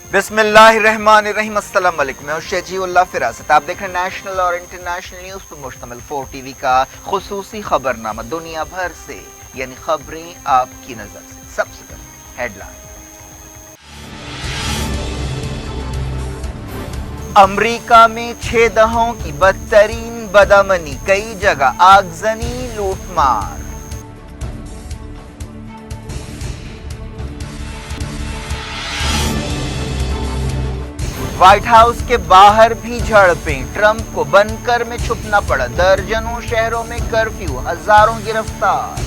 बिस्मिल्लाहिर्रहमानिर्रहीम। अस्सलाम वालेकुम। मैं शजीउल्लाह फिरासत। आप देख रहे हैं नेशनल और इंटरनेशनल न्यूज पर मुश्तमिल 4 TV का खुसूसी खबरनामा दुनिया भर से, यानी खबरें आपकी नजर से। सबसे पहले हेडलाइन। अमरीका में 6 दहाकों की बदतरीन बदअमनी, कई जगह आगजनी, लूटमार। व्हाइट हाउस के बाहर भी झड़पें, ट्रंप को बंकर में छुपना पड़ा, दर्जनों शहरों में कर्फ्यू, हजारों गिरफ्तार।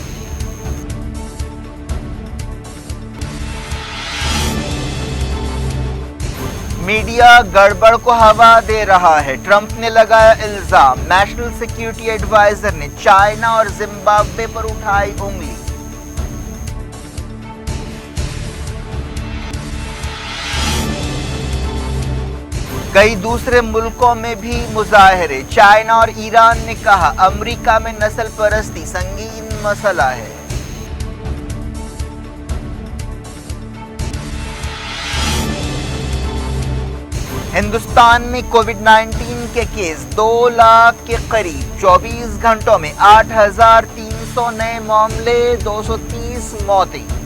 मीडिया गड़बड़ को हवा दे रहा है, ट्रंप ने लगाया इल्जाम। नेशनल सिक्योरिटी एडवाइजर ने चाइना और जिम्बाब्वे पर उठाई उंगली। कई दूसरे मुल्कों में भी मुजाहरे, चाइना और ईरान ने कहा अमेरिका में नस्ल परस्ती संगीन मसला है। हिंदुस्तान में कोविड-19 के केस 2 लाख के करीब, 24 घंटों में 8,300 नए मामले, 230 मौतें।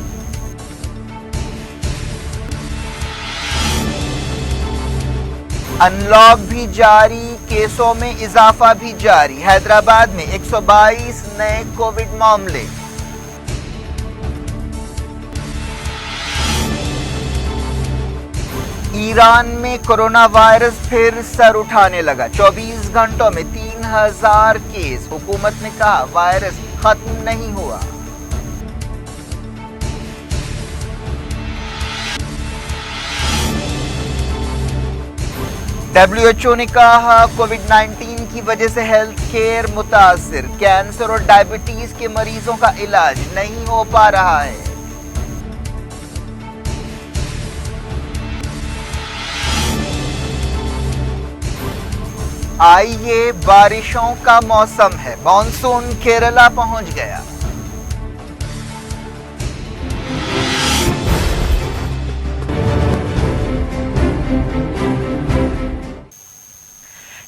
अनलॉक भी जारी, केसों में इजाफा भी जारी। हैदराबाद में 122 नए कोविड मामले। ईरान में कोरोना वायरस फिर सर उठाने लगा, 24 घंटों में 3,000 केस। हुकूमत ने कहा वायरस खत्म नहीं हुआ। WHO ने कहा कोविड-19 की वजह से हेल्थ केयर मुतासिर, कैंसर और डायबिटीज के मरीजों का इलाज नहीं हो पा रहा है। आइए, बारिशों का मौसम है, मॉनसून केरला पहुंच गया।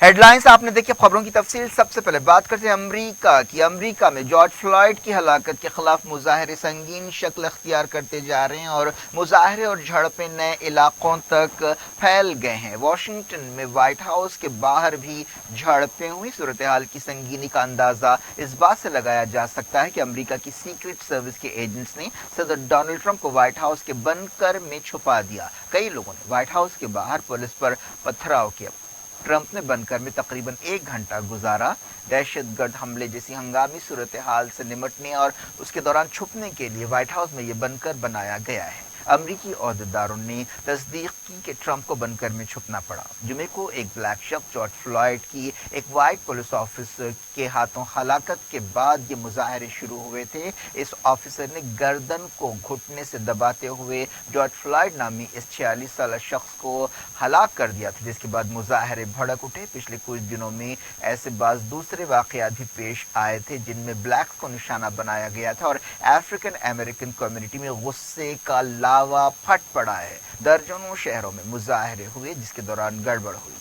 हेडलाइंस आपने देखी, खबरों की तफसील। सबसे पहले बात करते हैं अमेरिका की। अमेरिका में जॉर्ज फ्लॉयड की हलाकत के खिलाफ मुजाहरे संगीन शक्ल अख्तियार करते जा रहे हैं और मुजाहरे और झड़पें नए इलाकों तक फैल गए हैं। वाशिंगटन में व्हाइट हाउस के बाहर भी झड़पें हुई। सूरत हाल की संगीनी का अंदाजा इस बात से लगाया जा सकता है कि अमेरिका की सीक्रेट सर्विस के एजेंट्स ने सदर डोनाल्ड ट्रंप को व्हाइट हाउस के बंकर में छुपा दिया। कई लोगों ने व्हाइट हाउस के बाहर पुलिस पर पथराव किया। ट्रंप ने बंकर में तकरीबन 1 घंटा गुजारा। दहशतगर्द हमले जैसी हंगामी सूरत हाल से निपटने और उसके दौरान छुपने के लिए व्हाइट हाउस में यह बंकर बनाया गया है। अमरीकी ओहदेदारों ने तस्दीक की कि ट्रंप को बंकर में छुपना पड़ा। जुमे को एक ब्लैक शख्स जॉर्ज फ्लॉयड की एक वाइट पुलिस ऑफिसर के हाथों हलाकत के बाद ये मुजाहरे शुरू हुए थे। इस ऑफिसर ने गर्दन को घुटने से दबाते हुए जॉर्ज फ्लॉयड नामी इस 46 साल शख्स को हलाक कर दिया था, जिसके बाद मुजाहरे भड़क उठे। पिछले कुछ दिनों में ऐसे बाज दूसरे वाकयात भी पेश आए थे जिनमें ब्लैक्स को निशाना बनाया गया था और अफ्रीकन अमेरिकन कम्युनिटी में गुस्से का लावा फट पड़ा है। दर्जनों शहरों में मुजाहरे हुए जिसके दौरान गड़बड़ हुई।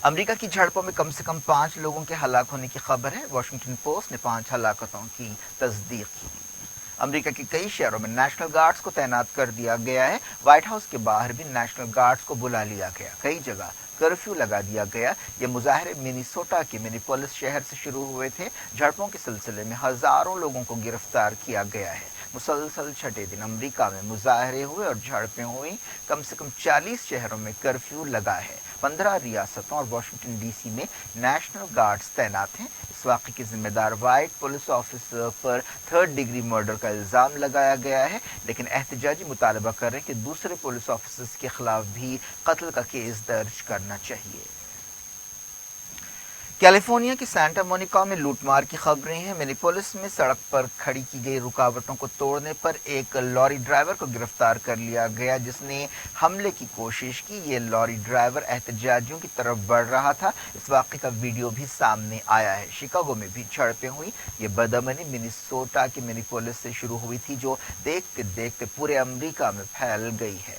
अमेरिका की झड़पों में कम से कम 5 लोगों के हलाक होने की खबर है। वॉशिंगटन पोस्ट ने 5 हलाकतों की तस्दीक की। अमेरिका के कई शहरों में नेशनल गार्ड्स को तैनात कर दिया गया है। व्हाइट हाउस के बाहर भी नेशनल गार्ड्स को बुला लिया गया। कई जगह कर्फ्यू लगा दिया गया। ये मुजाहरे मिनीसोटा के मिनीपोलिस शहर से शुरू हुए थे। झड़पों के सिलसिले में हजारों लोगों को गिरफ्तार किया गया है। मुसलसल छठे दिन अमेरिका में मुजाहरे हुए और झड़पें हुई। कम से कम 40 शहरों में कर्फ्यू लगा है। 15 रियासतों और वाशिंगटन डीसी में नेशनल गार्ड्स तैनात हैं। इस वाक़े के जिम्मेदार व्हाइट पुलिस ऑफिसर पर 3rd डिग्री मर्डर का इल्जाम लगाया गया है, लेकिन एहतजाजी मुतालबा कर रहे हैं कि दूसरे पुलिस ऑफिसर्स के खिलाफ भी कत्ल का केस दर्ज करना चाहिए। कैलिफोर्निया की सांता मोनिका में लूटमार की खबरें हैं। मिनीपोलिस में सड़क पर खड़ी की गई रुकावटों को तोड़ने पर एक लॉरी ड्राइवर को गिरफ्तार कर लिया गया जिसने हमले की कोशिश की। ये लॉरी ड्राइवर एहतजाजियों की तरफ बढ़ रहा था। इस वाक़े का वीडियो भी सामने आया है। शिकागो में भी झड़पें हुई। ये बदअमनी मिनीसोटा के मिनीपोलिस से शुरू हुई थी जो देखते देखते पूरे अमेरिका में फैल गई है।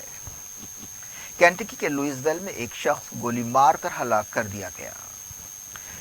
کینٹکی کے لوئزویل میں ایک شخص گولی مار کر ہلاک کر دیا گیا۔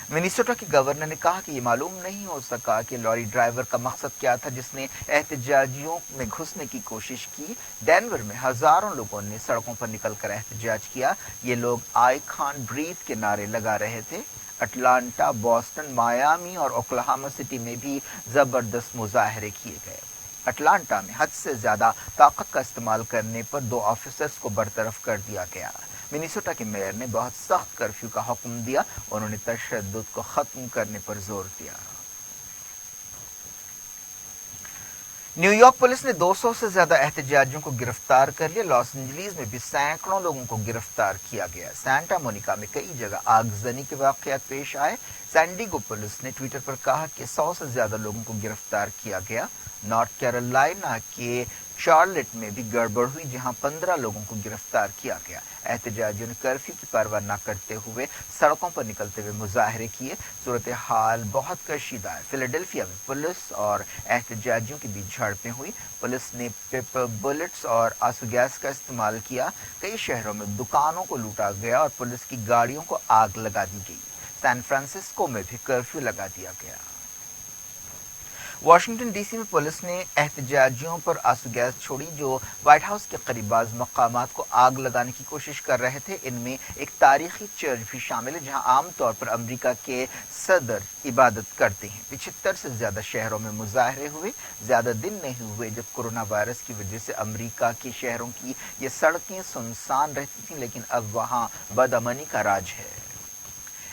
منیسوٹا کے گورنر نے کہا کہ یہ معلوم نہیں ہو سکا کہ لاری ڈرائیور کا مقصد کیا تھا جس نے احتجاجیوں میں گھسنے کی کوشش کی۔ ڈینور میں ہزاروں لوگوں نے سڑکوں پر نکل کر احتجاج کیا۔ یہ لوگ آئی کانٹ بریتھ کے نعرے لگا رہے تھے۔ اٹلانٹا، بوسٹن، مایامی اور اوکلاہوما سٹی میں بھی زبردست مظاہرے کیے گئے۔ اٹلانٹا میں حد سے زیادہ طاقت کا استعمال کرنے پر 2 آفیسرز کو برطرف کر دیا گیا۔ منیسوٹا کے میئر نے بہت سخت کرفیو کا حکم دیا۔ انہوں نے تشدد کو ختم کرنے پر زور دیا۔ نیو یارک پولیس نے 200 سے زیادہ احتجاجیوں کو گرفتار کر لیا۔ لاس اینجلیس میں بھی سینکڑوں لوگوں کو گرفتار کیا گیا۔ سینٹا مونیکا میں کئی جگہ آگزنی کے واقعات پیش آئے۔ سینڈیگو پولیس نے ٹویٹر پر کہا کہ 100 سے زیادہ لوگوں کو گرفتار کیا گیا۔ نارتھ کیرولائنا کے شارلٹ میں بھی گڑبڑ ہوئی جہاں 15 لوگوں کو گرفتار کیا گیا۔ احتجاجیوں نے کرفیو کی پرواہ نہ کرتے ہوئے سڑکوں پر نکلتے ہوئے مظاہرے کیے۔ صورتحال بہت کشیدہ ہے۔ فیلاڈیلفیا میں پولیس اور احتجاجیوں کے بیچ جھڑپیں ہوئی۔ پولیس نے پیپر بلٹس اور آنسو گیس کا استعمال کیا۔ کئی شہروں میں دکانوں کو لوٹا گیا اور پولیس کی گاڑیوں کو آگ لگا دی گئی۔ سان فرانسسکو میں بھی کرفیو لگا دیا گیا۔ واشنگٹن ڈی سی میں پولیس نے احتجاجیوں پر آنسو گیس چھوڑی جو وائٹ ہاؤس کے قریب بعض مقامات کو آگ لگانے کی کوشش کر رہے تھے۔ ان میں ایک تاریخی چرچ بھی شامل ہے جہاں عام طور پر امریکہ کے صدر عبادت کرتے ہیں۔ 75 سے زیادہ شہروں میں مظاہرے ہوئے۔ زیادہ دن نہیں ہوئے جب کورونا وائرس کی وجہ سے امریکہ کے شہروں کی یہ سڑکیں سنسان رہتی تھیں، لیکن اب وہاں بدامنی کا راج ہے۔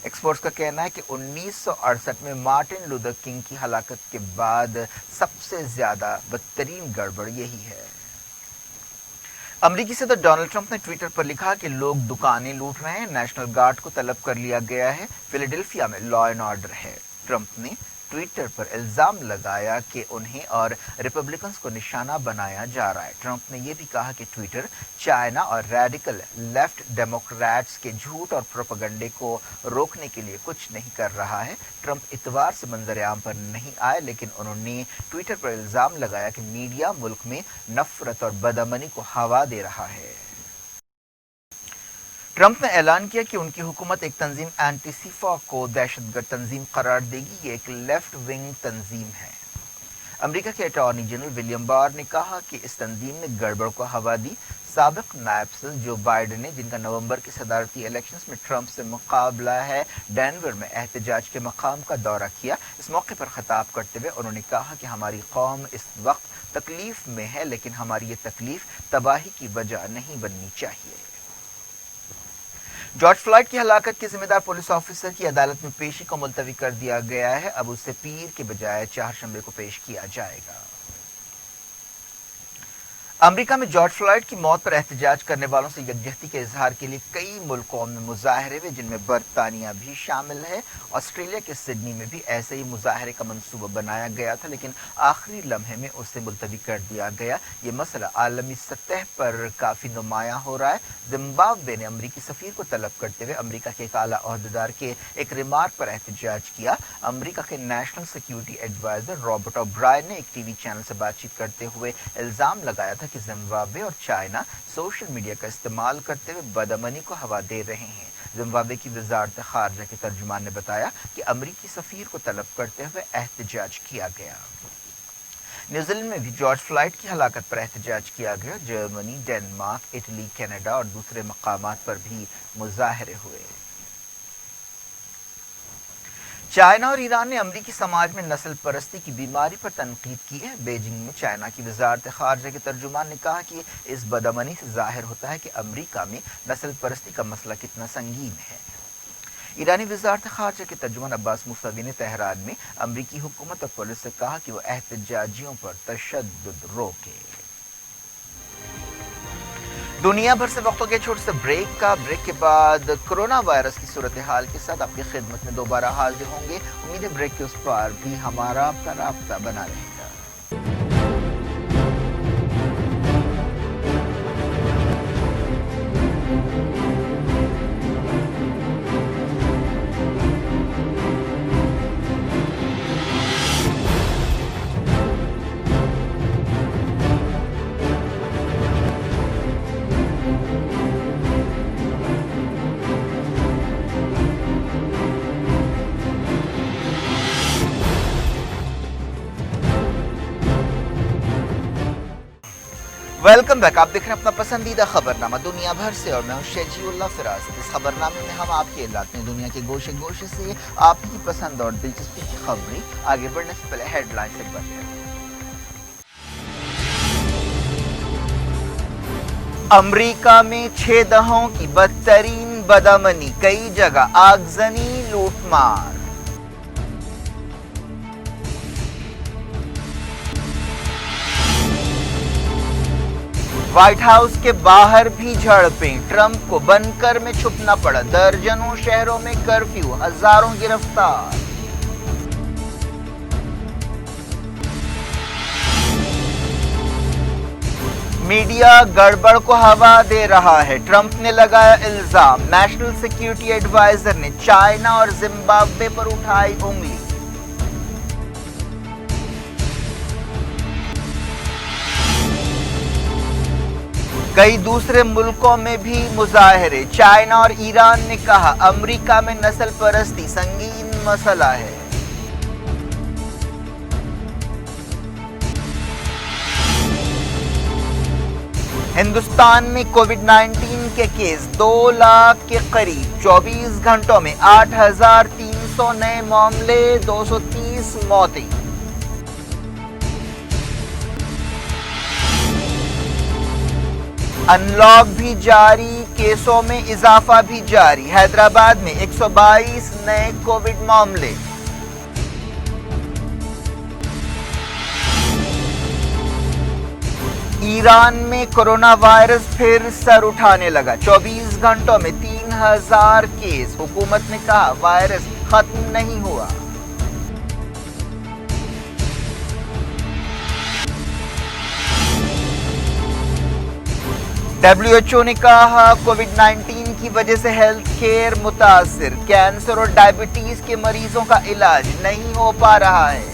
ایکسپرٹس کا کہنا ہے کہ 1968 میں مارٹن لوتھر کنگ کی ہلاکت کے بعد سب سے زیادہ بدترین گڑبڑ یہی ہے۔ امریکی صدر ڈونلڈ ٹرمپ نے ٹویٹر پر لکھا کہ لوگ دکانیں لوٹ رہے ہیں۔ نیشنل گارڈ کو طلب کر لیا گیا ہے۔ فیلاڈیلفیا میں لا اینڈ آرڈر ہے۔ ٹرمپ نے ٹویٹر پر الزام لگایا کہ انہیں اور ریپبلکنز کو نشانہ بنایا جا رہا ہے۔ ٹرمپ نے یہ بھی کہا کہ ٹویٹر چائنا اور ریڈیکل لیفٹ ڈیموکریٹس کے جھوٹ اور پروپیگنڈے کو روکنے کے لیے کچھ نہیں کر رہا ہے۔ ٹرمپ اتوار سے منظر عام پر نہیں آئے، لیکن انہوں نے ٹویٹر پر الزام لگایا کہ میڈیا ملک میں نفرت اور بدامنی کو ہوا دے رہا ہے۔ ٹرمپ نے اعلان کیا کہ ان کی حکومت ایک تنظیم اینٹیفا کو دہشت گرد تنظیم قرار دے گی۔ یہ ایک لیفٹ ونگ تنظیم ہے۔ امریکہ کے اٹارنی جنرل ولیم بار نے کہا کہ اس تنظیم نے گڑبڑ کو ہوا دی۔ سابق نائب صدر جو بائیڈن نے، جن کا نومبر کے صدارتی الیکشنز میں ٹرمپ سے مقابلہ ہے، ڈینور میں احتجاج کے مقام کا دورہ کیا۔ اس موقع پر خطاب کرتے ہوئے انہوں نے کہا کہ ہماری قوم اس وقت تکلیف میں ہے، لیکن ہماری یہ تکلیف تباہی کی وجہ نہیں بننی چاہیے۔ جارج فلائیڈ کی ہلاکت کے ذمہ دار پولیس آفیسر کی عدالت میں پیشی کو ملتوی کر دیا گیا ہے۔ اب اسے پیر کے بجائے چہارشنبے کو پیش کیا جائے گا۔ امریکہ میں جارج فلائیڈ کی موت پر احتجاج کرنے والوں سے یکجہتی کے اظہار کے لیے کئی ملکوں میں مظاہرے ہوئے، جن میں برطانیہ بھی شامل ہے۔ آسٹریلیا کے سڈنی میں بھی ایسے ہی مظاہرے کا منصوبہ بنایا گیا تھا، لیکن آخری لمحے میں اسے ملتوی کر دیا گیا۔ یہ مسئلہ عالمی سطح پر کافی نمایاں ہو رہا ہے۔ زمبابوے نے امریکی سفیر کو طلب کرتے ہوئے امریکہ کے ایک اعلیٰ عہدیدار کے ایک ریمارک پر احتجاج کیا۔ امریکہ کے National Security Adviser Robert O'Brien نے ایک ٹی وی چینل سے بات چیت کرتے ہوئے الزام لگایا تھا کہ زمبابوے اور چائنا سوشل میڈیا کا استعمال کرتے ہوئے بدامنی کو ہوا دے رہے ہیں۔ زمبابوے کی وزارت خارجہ کے ترجمان نے بتایا کہ امریکی سفیر کو طلب کرتے ہوئے احتجاج کیا گیا۔ نیوزی لینڈ میں بھی جارج فلائیڈ کی ہلاکت پر احتجاج کیا گیا۔ جرمنی، ڈنمارک، اٹلی، کینیڈا اور دوسرے مقامات پر بھی مظاہرے ہوئے۔ چائنا اور ایران نے امریکی سماج میں نسل پرستی کی بیماری پر تنقید کی ہے۔ بیجنگ میں چائنا کی وزارت خارجہ کے ترجمان نے کہا کہ اس بدامنی سے ظاہر ہوتا ہے کہ امریکہ میں نسل پرستی کا مسئلہ کتنا سنگین ہے۔ ایرانی وزارت خارجہ کے ترجمان عباس موسوی نے تہران میں امریکی حکومت اور پولیس سے کہا کہ وہ احتجاجیوں پر تشدد روکے۔ دنیا بھر سے وقت ہو گیا چھوٹے سے بریک کے بعد کورونا وائرس کی صورتحال کے ساتھ آپ کی خدمت میں دوبارہ حاضر ہوں گے۔ امید ہے بریک کے اس پار بھی ہمارا آپ کا رابطہ بنا رہے گا۔ Welcome back. आप देख रहे हैं अपना पसंदीदा खबरनामा दुनिया भर से और मैं हूं शेजीउल्लाह फिरासत। इस खबरनामे में हम आपके इलाके में दुनिया के गोशे गोशे से आपकी पसंद और दिलचस्पी की खबरें आगे बढ़ने से पहले हेडलाइन से बढ़ते हैं। अमेरिका में 6 दहाकों की बदतरीन बदअमनी, कई जगह आगजनी लूटमार। व्हाइट हाउस के बाहर भी झड़पें, ट्रंप को बंकर में छुपना पड़ा, दर्जनों शहरों में कर्फ्यू, हजारों गिरफ्तार। मीडिया गड़बड़ को हवा दे रहा है, ट्रंप ने लगाया इल्जाम, नेशनल सिक्योरिटी एडवाइजर ने चाइना और जिम्बाब्वे पर उठाई उंगली। कई दूसरे मुल्कों में भी मुजाहरे, चाइना और ईरान ने कहा अमेरिका में नस्ल परस्ती संगीन मसला है। हिंदुस्तान में कोविड-19 के केस 2 लाख के करीब, 24 घंटों में 8,300 नए मामले, 230 मौतें। अनलॉक भी जारी, केसों में इजाफा भी जारी, हैदराबाद में 122 नए कोविड मामले। ईरान में कोरोना वायरस फिर सर उठाने लगा, 24 घंटों में 3,000 केस, हुकूमत ने कहा वायरस खत्म नहीं हुआ। WHO ने कहा कोविड-19 की वजह से हेल्थ केयर मुतासिर, कैंसर और डायबिटीज के मरीजों का इलाज नहीं हो पा रहा है।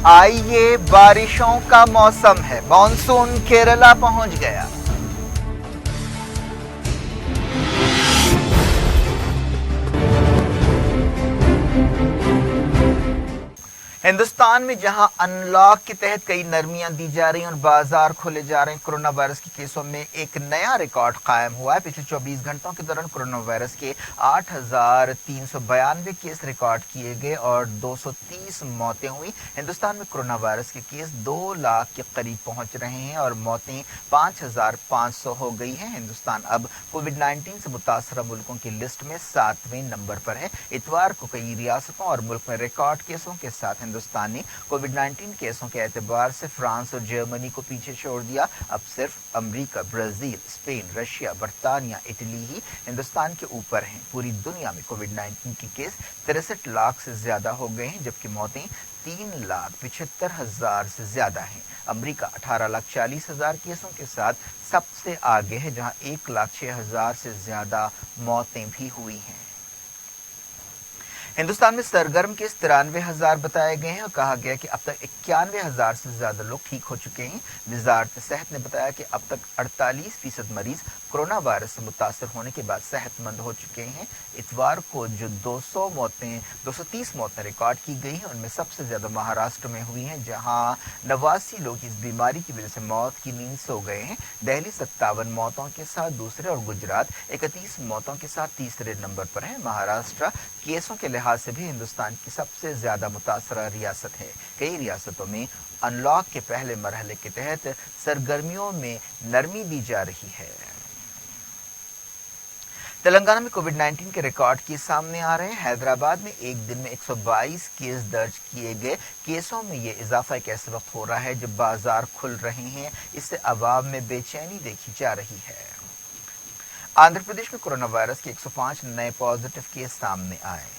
आइए, बारिशों का मौसम है, मॉनसून केरला पहुंच गया। हिंदुस्तान में जहां अनलॉक के तहत कई नरमियां दी जा रही हैं और बाजार खोले जा रहे हैं, कोरोना वायरस के केसों में एक नया रिकॉर्ड कायम हुआ है। पिछले 24 घंटों के दौरान कोरोना वायरस के 8,392 केस रिकॉर्ड किए गए और 230 मौतें हुई। हिंदुस्तान में कोरोना वायरस के केस 2 लाख के करीब पहुंच रहे हैं और मौतें 5,500 हो गई हैं। हिंदुस्तान अब कोविड-19 से मुतासरा मुल्कों की लिस्ट में 7वें नंबर पर है। इतवार को कई रियासतों और मुल्क में रिकॉर्ड केसों के साथ हिंदुस्तान ने कोविड-19 केसों के एतबार से फ्रांस और जर्मनी को पीछे छोड़ दिया। अब सिर्फ अमेरिका, ब्राजील, स्पेन, रशिया, बर्तानिया, इटली ही हिंदुस्तान के ऊपर हैं। पूरी दुनिया में कोविड-19 के केस 63 लाख से ज्यादा हो गए हैं, जबकि मौतें 3,75,000 से ज्यादा हैं। अमेरिका 18,40,000 केसों के साथ सबसे आगे है, जहां 1,06,000 से ज्यादा मौतें भी हुई हैं। हिंदुस्तान में सरगर्म केस 93,000 बताए गए हैं और कहा गया कि अब तक 91,000 से ज्यादा लोग ठीक हो चुके हैं। वजारत सेहत ने बताया कि अब तक 48% मरीज कोरोना वायरस से मुतासर होने के बाद सेहतमंद हो चुके हैं। इतवार को जो 230 मौतें रिकॉर्ड की गई हैं, उनमें सबसे ज्यादा महाराष्ट्र में हुई हैं, जहां 89 लोग इस बीमारी की वजह से मौत की नींद सो गए हैं। दिल्ली 57 मौतों के साथ दूसरे और गुजरात 31 मौतों के साथ तीसरे नंबर पर है। महाराष्ट्र केसों के लिहाज से भी हिंदुस्तान की सबसे ज्यादा मुतासरा रियासत है। कई रियासतों में अनलॉक के पहले मरहले के तहत सरगर्मियों में नरमी दी जा रही है। तेलंगाना में कोविड-19 के रिकॉर्ड के सामने आ रहे हैं। हैदराबाद में एक दिन में 122 केस दर्ज किए गए। केसों में ये इजाफा एक ऐसे वक्त हो रहा है जब बाजार खुल रहे हैं, इससे अवाम में बेचैनी देखी जा रही है। आंध्र प्रदेश में कोरोना वायरस के 105 नए पॉजिटिव केस सामने आए।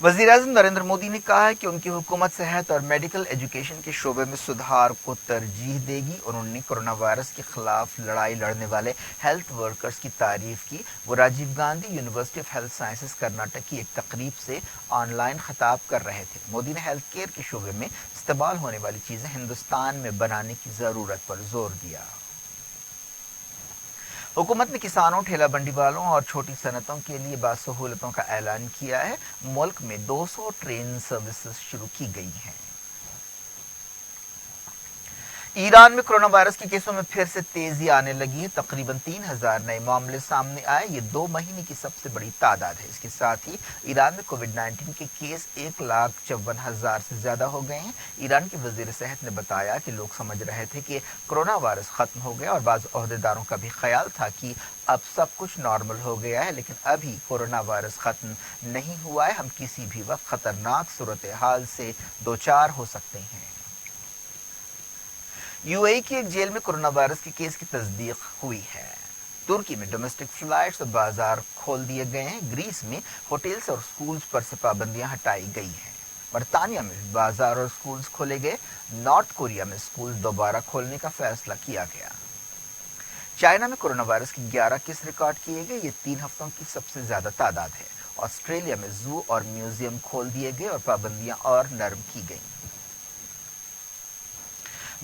वज़ीर-ए-आज़म नरेंद्र मोदी ने कहा है कि उनकी हुकूमत सेहत और मेडिकल एजुकेशन के शोबे में सुधार को तरजीह देगी। उन्होंने कोरोना वायरस के खिलाफ लड़ाई लड़ने वाले हेल्थ वर्कर्स की तारीफ की। वो Rajiv Gandhi University of Health Sciences Karnataka की एक तकरीब से ऑनलाइन खिताब कर रहे थे। मोदी ने हेल्थ केयर के शोबे में इस्तेमाल होने वाली चीजें हिंदुस्तान में बनाने की जरूरत पर जोर दिया। हुकूमत ने किसानों, ठेला बंडी वालों और छोटी सनतों के लिए बासहूलतों का ऐलान किया है। मुल्क में 200 ट्रेन सर्विसेज शुरू की गई हैं। ईरान में कोरोना वायरस के केसों में फिर से तेजी आने लगी है। तकरीबन 3000 नए मामले सामने आए। ये 2 महीने की सबसे बड़ी तादाद है। इसके साथ ही ईरान में कोविड-19 के केस 1,54,000 से ज्यादा हो गए हैं। ईरान के वजीर सेहत ने बताया कि लोग समझ रहे थे कि कोरोना वायरस खत्म हो गया और बाज़ ओहदेदारों का भी ख्याल था कि अब सब कुछ नॉर्मल हो गया है, लेकिन अभी कोरोना वायरस खत्म नहीं हुआ है। हम किसी भी वक्त खतरनाक सूरत हाल से दो चार हो सकते हैं। यूएई की एक जेल में कोरोना वायरस के केस की तस्दीक हुई है। तुर्की में डोमेस्टिक फ्लाइट्स और बाजार खोल दिए गए हैं। ग्रीस में होटल्स और स्कूल्स पर से पाबंदियां हटाई गई हैं। बरतानिया में बाजार और स्कूल्स खोले गए। नॉर्थ कोरिया में स्कूल दोबारा खोलने का फैसला किया गया। चाइना में कोरोना वायरस के 11 केस रिकॉर्ड किए गए। ये 3 हफ्तों की सबसे ज्यादा तादाद है। ऑस्ट्रेलिया में जू और म्यूजियम खोल दिए गए और पाबंदियां और नरम की गई।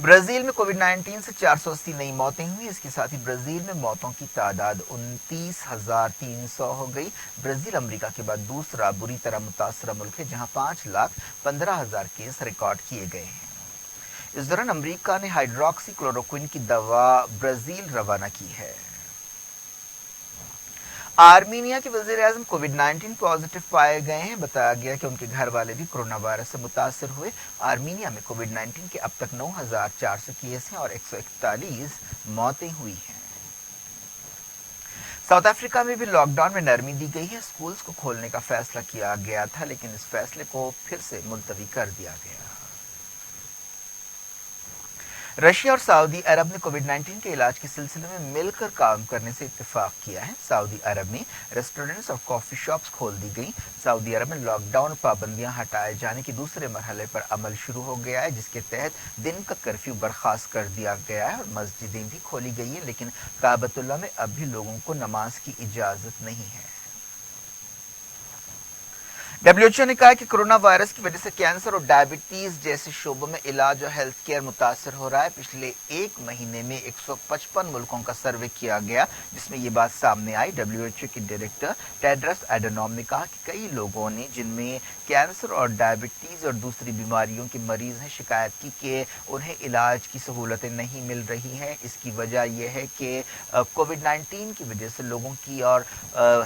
ब्राजील में कोविड-19 से 480 नई मौतें हुई। इसके साथ ही ब्राजील में मौतों की तादाद 29,300 हो गई। ब्राजील अमेरिका के बाद दूसरा बुरी तरह मुतासरा मुल्क है, जहां 5,15,000 केस रिकॉर्ड किए गए हैं। इस दौरान अमेरिका ने हाइड्रोक्सी क्लोरोक्विन की दवा ब्राजील रवाना की है। आर्मीनिया के वज़ीर-ए-आज़म कोविड-19 पॉजिटिव पाए गए हैं। बताया गया कि उनके घर वाले भी कोरोना वायरस से मुतासर हुए। आर्मीनिया में कोविड-19 के अब तक 9,400 केस हैं और 141 मौतें हुई हैं। साउथ अफ्रीका में भी लॉकडाउन में नरमी दी गई है। स्कूल्स को खोलने का फैसला किया गया था, लेकिन इस फैसले को फिर से मुलतवी कर दिया गया। रशिया और सऊदी अरब ने कोविड-19 के इलाज के सिलसिले में मिलकर काम करने से इत्तेफाक किया है। सऊदी अरब में रेस्टोरेंट्स और कॉफी शॉप्स खोल दी गई। सऊदी अरब में लॉकडाउन पाबंदियां हटाए जाने के दूसरे मरहले पर अमल शुरू हो गया है, जिसके तहत दिन का कर्फ्यू बर्खास्त कर दिया गया है और मस्जिदें भी खोली गई हैं, लेकिन काबतुल्लाह में अब भी लोगों को नमाज की इजाजत नहीं है। डब्ल्यूएचओ ने कहा कि कोरोना वायरस की वजह से कैंसर और डायबिटीज जैसे शोबों में इलाज और हेल्थ केयर मुतासर हो रहा है। पिछले 1 महीने में 155 मुल्कों का सर्वे किया गया, जिसमें ये बात सामने आई। डब्ल्यूएचओ के डायरेक्टर टेड्रस एडनॉम ने कहा कि कई लोगों ने, जिनमें कैंसर और डायबिटीज और दूसरी बीमारियों के मरीज हैं, शिकायत की कि उन्हें इलाज की सहूलतें नहीं मिल रही हैं। इसकी वजह यह है कि कोविड-19 की वजह से लोगों की और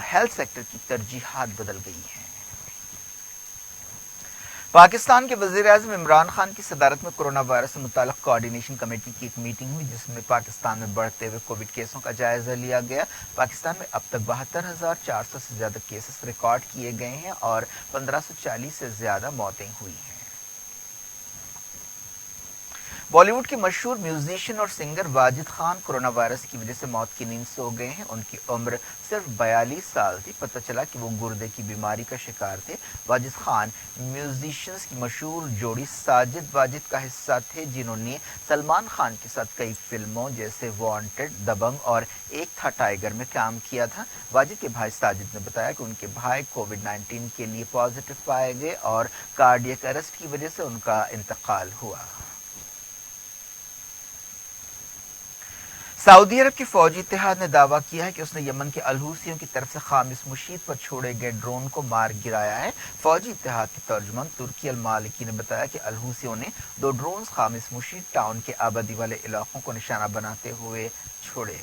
हेल्थ सेक्टर की तरजीहात बदल गई हैं। पाकिस्तान के वज़ीर-ए-आज़म इमरान खान की सदारत में कोरोना वायरस से मुताल्लिक़ कोऑर्डिनेशन कमेटी की एक मीटिंग हुई, जिसमें पाकिस्तान में बढ़ते हुए कोविड केसों का जायजा लिया गया। पाकिस्तान में अब तक 72,400 से ज्यादा केसेस रिकॉर्ड किए गए हैं और 1540 से ज्यादा मौतें हुई हैं। बॉलीवुड के मशहूर म्यूजिशियन और singer Wajid Khan corona virus की वजह से मौत की नींद सो गए हैं। उनकी उम्र सिर्फ 42 साल थी। पता चला कि वो गुर्दे की बीमारी का शिकार थे। वाजिद खान म्यूजिशियंस की मशहूर जोड़ी साजिद वाजिद का हिस्सा थे, जिन्होंने सलमान खान के साथ कई फिल्मों जैसे वांटेड, दबंग और एक था टाइगर में काम किया था। वाजिद के भाई साजिद ने बताया कि उनके भाई कोविड-19 के लिए पॉजिटिव पाए गए और कार्डियक अरेस्ट की वजह से उनका इंतकाल हुआ। सऊदी अरब के फौजी इत्तेहाद ने दावा किया है कि उसने यमन के अल-हूसियों की तरफ से खामिस मुशीत पर छोड़े गए ड्रोन को मार गिराया है। फौजी इत्तेहाद के तर्जुमान तुर्की अल-मालिकी ने बताया कि अल-हूसियों ने 2 ड्रोन खामिस मुशीत टाउन के आबादी वाले इलाकों को निशाना बनाते हुए छोड़े।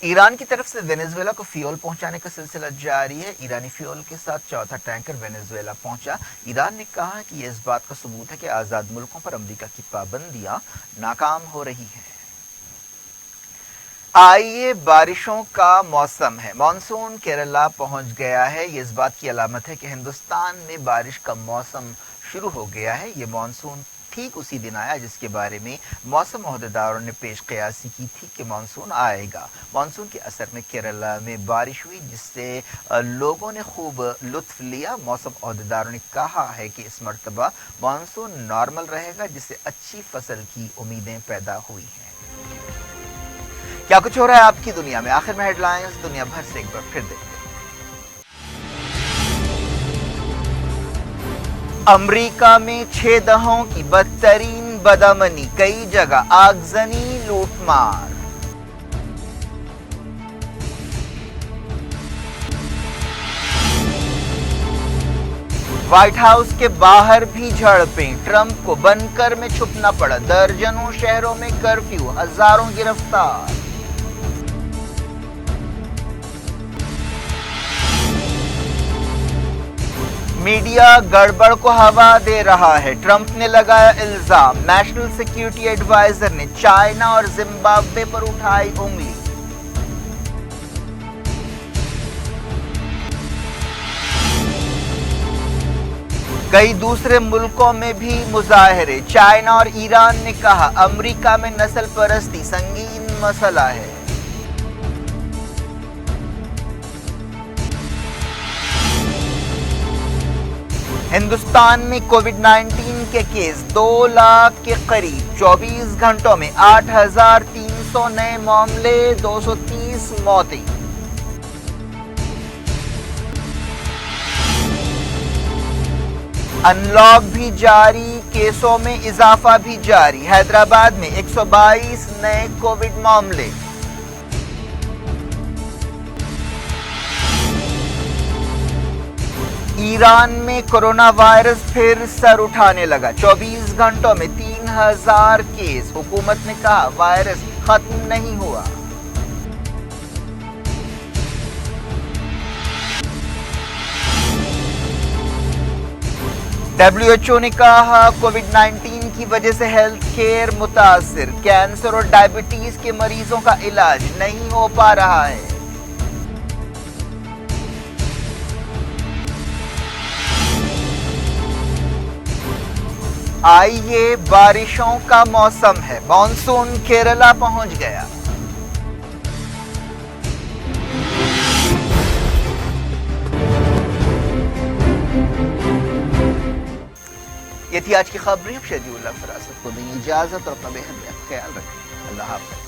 ईरान की तरफ से वेनेजुएला को फ्यूल पहुंचाने का सिलसिला जारी है। ईरानी फ्यूल के साथ चौथा टैंकर वेनेजुएला पहुंचा। ईरान ने कहा कि यह इस बात का सबूत है कि आजाद मुल्कों पर अमेरिका की पाबंदियां नाकाम हो रही हैं। आइए, बारिशों का मौसम है। मानसून केरला पहुंच गया है। ये इस बात की अलामत है कि हिंदुस्तान में बारिश का मौसम शुरू हो गया है। ये मानसून ठीक उसी दिन आया जिसके बारे में मौसम ओहदेदारों ने पेश कयासी की थी कि मानसून आएगा। मानसून के असर में केरला में बारिश हुई, जिससे लोगों ने खूब लुत्फ लिया। मौसम ओहदेदारों ने कहा है कि इस मर्तबा मानसून नॉर्मल रहेगा, जिससे अच्छी फसल की उम्मीदें पैदा हुई हैं। क्या कुछ हो रहा है आपकी दुनिया में? आखिर में हेडलाइंस दुनिया भर से एक बार फिर देखते हैं। अमेरिका में 6 दहाकों की बदतरीन बदअमनी, कई जगह आगजनी लूट मार। व्हाइट हाउस के बाहर भी झड़पें, ट्रंप को बंकर में छुपना पड़ा, दर्जनों शहरों में कर्फ्यू, हजारों गिरफ्तार। मीडिया गड़बड़ को हवा दे रहा है, ट्रंप ने लगाया इल्जाम, नेशनल सिक्योरिटी एडवाइजर ने चाइना और जिम्बाब्वे पर उठाई उंगली। कई दूसरे मुल्कों में भी मुजाहरे, चाइना और ईरान ने कहा अमेरिका में नस्ल परस्ती संगीन मसला है। हिंदुस्तान में कोविड-19 के केस 2 लाख के करीब, 24 घंटों में 8,300 नए मामले, 230 मौतें। अनलॉक भी जारी, केसों में इजाफा भी जारी, हैदराबाद में 122 नए कोविड मामले। ईरान में कोरोना वायरस फिर सर उठाने लगा, 24 घंटों में 3,000 केस, हुकूमत ने कहा वायरस खत्म नहीं हुआ। WHO ने कहा कोविड-19 की वजह से हेल्थ केयर मुतासिर, कैंसर और डायबिटीज के मरीजों का इलाज नहीं हो पा रहा है। आइए, बारिशों का मौसम है, मॉनसून केरला पहुंच गया। ये थी आज की खबरें। अब शेड्यूल फरासत को दें इजाजत और अपना बेहद ख्याल रखें। अल्लाह हाफ़िज़।